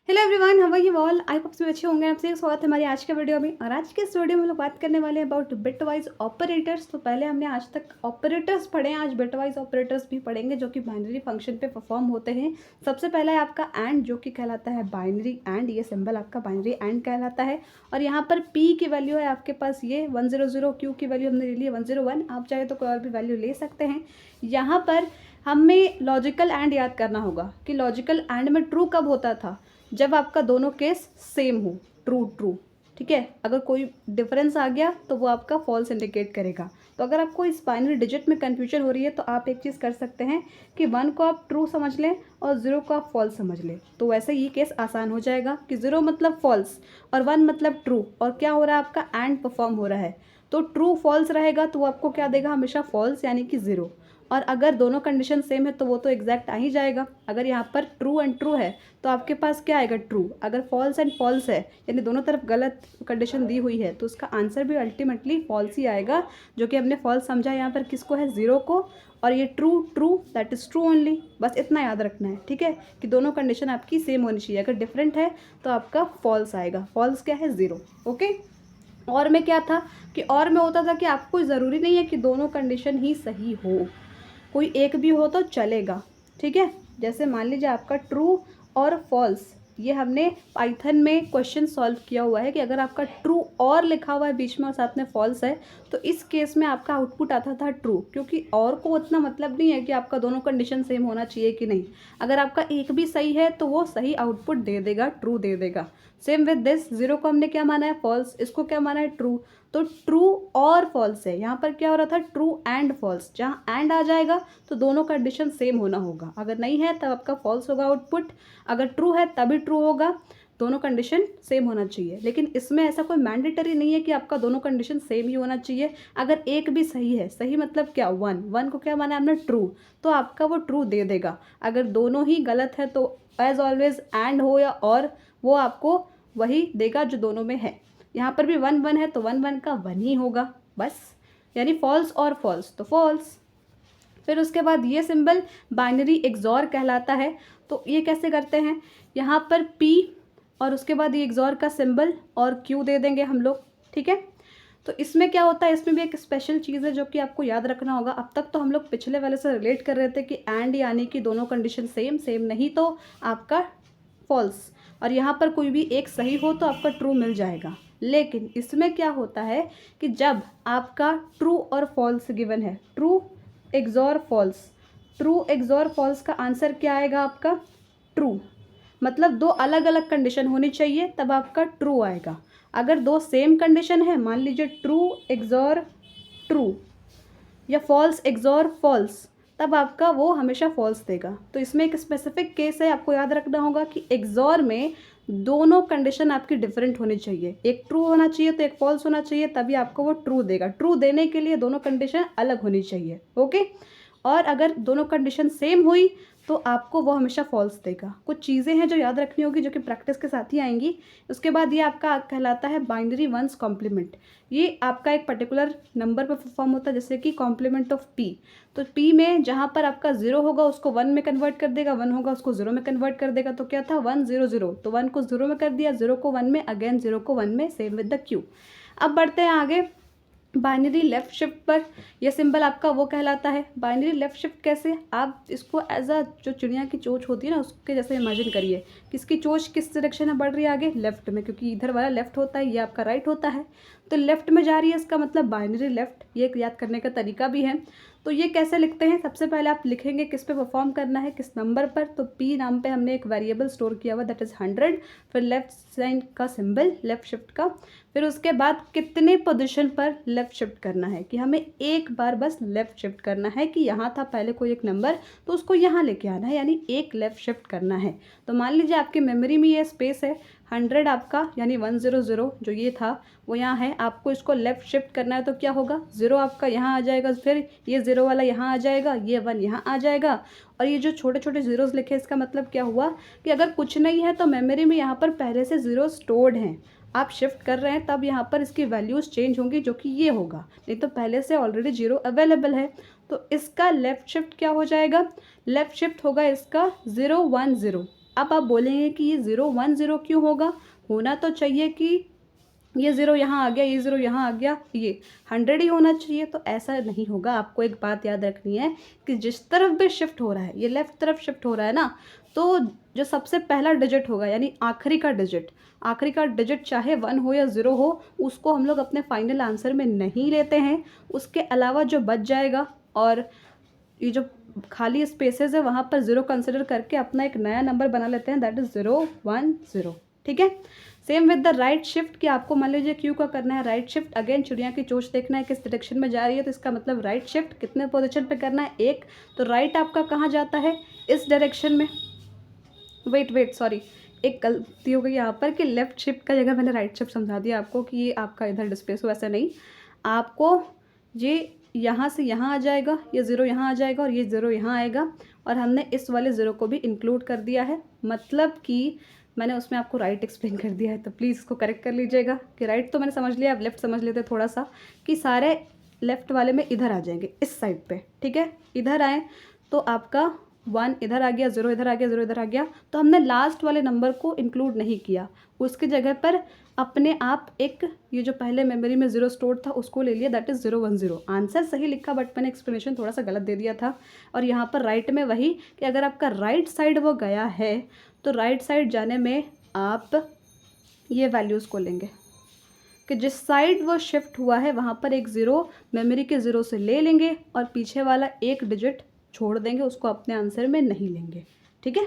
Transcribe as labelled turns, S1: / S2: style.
S1: Hello everyone, how are you all? I hope सभी अच्छे होंगे। आपसे स्वागत है हमारी आज के वीडियो में। और आज के इस वीडियो में हम लोग बात करने वाले हैं अबाउट बिटवाइज ऑपरेटर्स। तो पहले हमने आज तक ऑपरेटर्स पढ़े हैं, आज बिटवाइज ऑपरेटर्स भी पढ़ेंगे जो कि बाइनरी फंक्शन पे परफॉर्म होते हैं। सबसे पहला है आपका एंड, जो कि कहलाता है बाइनरी एंड। ये सिंबल आपका बाइनरी एंड कहलाता है। और यहाँ पर पी की वैल्यू है आपके पास ये 100, क्यू की वैल्यू हमने ले ली है 101। आप चाहे तो कोई और भी वैल्यू ले सकते हैं। यहाँ पर हमें लॉजिकल एंड याद करना होगा कि लॉजिकल एंड में ट्रू कब होता था, जब आपका दोनों केस सेम हो, ट्रू ट्रू। ठीक है, अगर कोई डिफरेंस आ गया तो वो आपका फॉल्स इंडिकेट करेगा। तो अगर आपको इस बाइनरी डिजिट में कन्फ्यूजन हो रही है तो आप एक चीज़ कर सकते हैं कि 1 को आप ट्रू समझ लें और 0 को आप फॉल्स समझ लें। तो वैसे ये केस आसान हो जाएगा कि 0 मतलब फॉल्स और 1 मतलब ट्रू। और क्या हो रहा है, आपका एंड परफॉर्म हो रहा है। तो ट्रू फॉल्स रहेगा तो वो आपको क्या देगा, हमेशा फॉल्स यानी कि 0। और अगर दोनों कंडीशन सेम है तो वो तो एग्जैक्ट आ ही जाएगा। अगर यहाँ पर ट्रू एंड ट्रू है तो आपके पास क्या आएगा, ट्रू। अगर फॉल्स एंड फॉल्स है यानी दोनों तरफ गलत कंडीशन दी हुई है तो उसका आंसर भी अल्टीमेटली फॉल्स ही आएगा, जो कि हमने फॉल्स समझा यहाँ पर किसको है, 0 को। और ये true true that is true only. बस इतना याद रखना है, ठीक है, कि दोनों कंडीशन आपकी सेम होनी चाहिए। अगर डिफरेंट है तो आपका फॉल्स आएगा। फॉल्स क्या है, 0। ओके। और में क्या था कि और में होता था कि आपको ज़रूरी नहीं है कि दोनों कंडीशन ही सही हो, कोई एक भी हो तो चलेगा। ठीक है, जैसे मान लीजिए आपका ट्रू और फॉल्स, ये हमने पाइथन में क्वेश्चन सॉल्व किया हुआ है कि अगर आपका ट्रू और लिखा हुआ है बीच में और साथ में फॉल्स है तो इस केस में आपका आउटपुट आता था ट्रू, क्योंकि और को उतना मतलब नहीं है कि आपका दोनों कंडीशन सेम होना चाहिए कि नहीं। अगर आपका एक भी सही है तो वो सही आउटपुट दे देगा, ट्रू दे देगा। सेम विद दिस, 0 को हमने क्या माना है, फॉल्स, इसको क्या माना है, ट्रू। तो ट्रू और फॉल्स है, यहाँ पर क्या हो रहा था, ट्रू एंड फॉल्स। जहाँ एंड आ जाएगा तो दोनों कंडीशन सेम होना होगा। अगर नहीं है तब आपका फॉल्स होगा आउटपुट, अगर ट्रू है तभी ट्रू होगा। दोनों कंडीशन सेम होना चाहिए। लेकिन इसमें ऐसा कोई मैंडेटरी नहीं है कि आपका दोनों कंडीशन सेम ही होना चाहिए। अगर एक भी सही है, सही मतलब क्या, 1 को क्या माना है हमने, ट्रू, तो आपका वो ट्रू दे देगा। अगर दोनों ही गलत है तो एज ऑलवेज एंड हो या और, वो आपको वही देगा जो दोनों में है। यहाँ पर भी 1 है तो 1 का 1 ही होगा बस, यानी फॉल्स और फॉल्स तो फॉल्स। फिर उसके बाद ये सिंबल बाइनरी एक्सॉर कहलाता है। तो ये कैसे करते हैं, यहाँ पर P और उसके बाद ये एक्सॉर का सिंबल और Q दे देंगे हम लोग। ठीक है, तो इसमें क्या होता है, इसमें भी एक स्पेशल चीज़ है जो कि आपको याद रखना होगा। अब तक तो हम लोग पिछले वाले से रिलेट कर रहे थे कि एंड यानी कि दोनों कंडीशन सेम, सेम नहीं तो आपका फॉल्स, और यहाँ पर कोई भी एक सही हो तो आपका ट्रू मिल जाएगा। लेकिन इसमें क्या होता है कि जब आपका ट्रू और फॉल्स गिवन है, true XOR false, true XOR false का आंसर क्या आएगा आपका, ट्रू। मतलब दो अलग अलग कंडीशन होनी चाहिए तब आपका ट्रू आएगा। अगर दो सेम कंडीशन है, मान लीजिए ट्रू एक्सॉर ट्रू या फॉल्स एक्सॉर फॉल्स, तब आपका वो हमेशा फॉल्स देगा। तो इसमें एक स्पेसिफिक केस है, आपको याद रखना होगा कि एक्सॉर में दोनों कंडीशन आपकी डिफरेंट होनी चाहिए। एक ट्रू होना चाहिए तो एक फॉल्स होना चाहिए, तभी आपको वो ट्रू देगा। ट्रू देने के लिए दोनों कंडीशन अलग होनी चाहिए। ओके। और अगर दोनों कंडीशन सेम हुई तो आपको वो हमेशा फॉल्स देगा। कुछ चीज़ें हैं जो याद रखनी होगी, जो कि प्रैक्टिस के साथ ही आएंगी। उसके बाद ये आपका कहलाता है बाइनरी वंस कॉम्प्लीमेंट। ये आपका एक पर्टिकुलर नंबर पर परफॉर्म होता है, जैसे कि कॉम्प्लीमेंट ऑफ P। तो P में जहाँ पर आपका 0 होगा उसको 1 में कन्वर्ट कर देगा, 1 होगा उसको 0 में कन्वर्ट कर देगा। तो क्या था, 1 0 0, तो 1 को 0 में कर दिया, 0 को 1 में, अगेन 0 को 1 में, सेम विद द Q। अब बढ़ते हैं आगे बाइनरी लेफ्ट शिफ्ट पर। यह सिंबल आपका वो कहलाता है बाइनरी लेफ्ट शिफ्ट। कैसे, आप इसको एज अ जो चिड़िया की चोंच होती है ना उसके जैसे इमेजिन करिए। किसकी चोंच किस डायरेक्शन में बढ़ रही है, आगे लेफ्ट में, क्योंकि इधर वाला लेफ्ट होता है, ये आपका राइट होता है। तो लेफ्ट में जा रही है, इसका मतलब बाइनरी लेफ्ट। ये एक याद करने का तरीका भी है। तो ये कैसे लिखते हैं, सबसे पहले आप लिखेंगे किस पे परफॉर्म करना है, किस नंबर पर। तो P नाम पे हमने एक वेरिएबल स्टोर किया हुआ, दैट इज़ 100। फिर लेफ्ट साइड का सिंबल लेफ्ट शिफ्ट का। फिर उसके बाद कितने पोजीशन पर लेफ़्ट शिफ्ट करना है, कि हमें एक बार बस लेफ़्ट शिफ्ट करना है, कि यहाँ था पहले कोई एक नंबर तो उसको यहाँ लेके आना है, यानी एक लेफ़्ट शिफ्ट करना है। तो मान लीजिए आपकी मेमोरी में ये स्पेस है 100 आपका, यानी 100 जो ये था वो यहाँ है। आपको इसको लेफ़्ट शिफ्ट करना है तो क्या होगा, 0 आपका यहाँ आ जाएगा, फिर ये 0 वाला यहाँ आ जाएगा, ये 1 यहाँ आ जाएगा। और ये जो छोटे छोटे ज़ीरोज़ लिखे, इसका मतलब क्या हुआ कि अगर कुछ नहीं है तो मेमोरी में यहाँ पर पहले से ज़ीरो स्टोर्ड हैं। आप शिफ्ट कर रहे हैं तब यहाँ पर इसकी वैल्यूज़ चेंज होंगी, जो कि ये होगा, नहीं तो पहले से ऑलरेडी 0 अवेलेबल है। तो इसका लेफ़्ट शिफ्ट क्या हो जाएगा, लेफ़्ट शिफ्ट होगा इसका 0 1 0। अब आप बोलेंगे कि ये 0 1 0 क्यों होगा, होना तो चाहिए कि ये 0 यहाँ आ गया, ये 0 यहाँ आ गया, ये 100 ही होना चाहिए। तो ऐसा नहीं होगा। आपको एक बात याद रखनी है कि जिस तरफ भी शिफ्ट हो रहा है, ये लेफ़्ट तरफ शिफ्ट हो रहा है ना, तो जो सबसे पहला डिजिट होगा यानी आखिरी का डिजिट चाहे 1 हो या 0 हो, उसको हम लोग अपने फाइनल आंसर में नहीं लेते हैं। उसके अलावा जो बच जाएगा और ये जो खाली स्पेसेस है वहाँ पर 0 कंसिडर करके अपना एक नया नंबर बना लेते हैं, दैट इज़ 0 1 0। ठीक है। Same with the right shift कि आपको मान लीजिए क्यू का करना है राइट शिफ्ट, अगेन चिड़िया की चोंच देखना है किस डायरेक्शन में जा रही है, तो इसका मतलब राइट शिफ्ट कितने पोजीशन पे करना है, 1। तो राइट आपका कहाँ जाता है, इस डायरेक्शन में। वेट सॉरी, एक गलती हो गई यहाँ पर कि लेफ़्ट शिफ्ट का जगह मैंने राइट शिफ्ट समझा दिया आपको कि ये आपका इधर डिस्प्लेस हो, वैसे नहीं। आपको ये यहाँ से यहाँ आ जाएगा, ये 0 यहाँ आ जाएगा और ये 0 यहाँ आएगा, और हमने इस वाले 0 को भी इंक्लूड कर दिया है। मतलब कि मैंने उसमें आपको राइट एक्सप्लेन कर दिया है, तो प्लीज़ इसको करेक्ट कर लीजिएगा कि राइट तो मैंने समझ लिया, अब लेफ़्ट समझ लेते थोड़ा सा कि सारे लेफ़्ट वाले में इधर आ जाएंगे, इस साइड पे। ठीक है, इधर आए तो आपका 1 इधर आ गया, 0 इधर आ गया, 0 इधर आ गया। तो हमने लास्ट वाले नंबर को इंक्लूड नहीं किया, उसकी जगह पर अपने आप एक ये जो पहले मेमोरी में 0 स्टोर था उसको ले लिया, दैट इज़ 0 1 0। आंसर सही लिखा बट मैंने एक्सप्लेनेशन थोड़ा सा गलत दे दिया था। और यहाँ पर राइट में वही कि अगर आपका राइट साइड वो गया है तो राइट साइड जाने में आप ये वैल्यूज़ को लेंगे कि जिस साइड वो शिफ्ट हुआ है वहाँ पर एक 0 मेमोरी के 0 से ले लेंगे और पीछे वाला एक डिजिट छोड़ देंगे, उसको अपने आंसर में नहीं लेंगे। ठीक है।